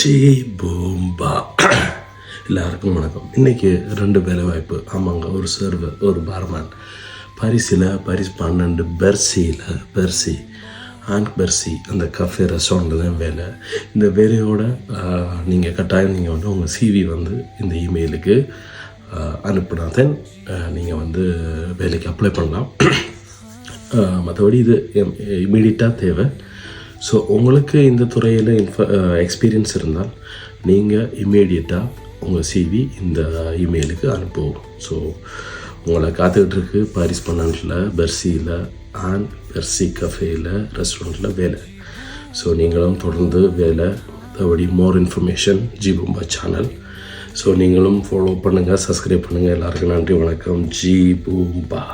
J பூம்பா. எல்லாருக்கும் வணக்கம். இன்றைக்கி 2 வேலை வாய்ப்பு. ஆமாங்க, ஒரு சர்வர், ஒரு பார்மேன். பாரிஸ் 12 பெர்சி அந்த கஃபே ரெஸ்டாரண்ட்டில் தான் வேலை. இந்த வேலையோட நீங்கள் கட்டாயம் நீங்கள் வந்து உங்கள் சிவி வந்து இந்த இமெயிலுக்கு அனுப்பினா தான் நீங்கள் வந்து வேலைக்கு அப்ளை பண்ணலாம். மற்றபடி இது இமீடியட்டாக தேவை. ஸோ உங்களுக்கு இந்த துறையில் எக்ஸ்பீரியன்ஸ் இருந்தால் நீங்கள் இமீடியட்டாக உங்கள் சிவி இந்த இமெயிலுக்கு அனுப்புவோம். ஸோ உங்களை காத்துக்கிட்டு பாரிஸ் 12 பெர்சியில் பெர்சி கஃபேயில் ரெஸ்டாரண்ட்டில் வேலை. ஸோ நீங்களும் தொடர்ந்து வேலை. மற்றபடி more information Ji Boomba channel. So நீங்களும் ஃபாலோ பண்ணுங்கள், சப்ஸ்கிரைப் பண்ணுங்கள். எல்லாருக்கும் நன்றி, வணக்கம். ஜி பூம்பா.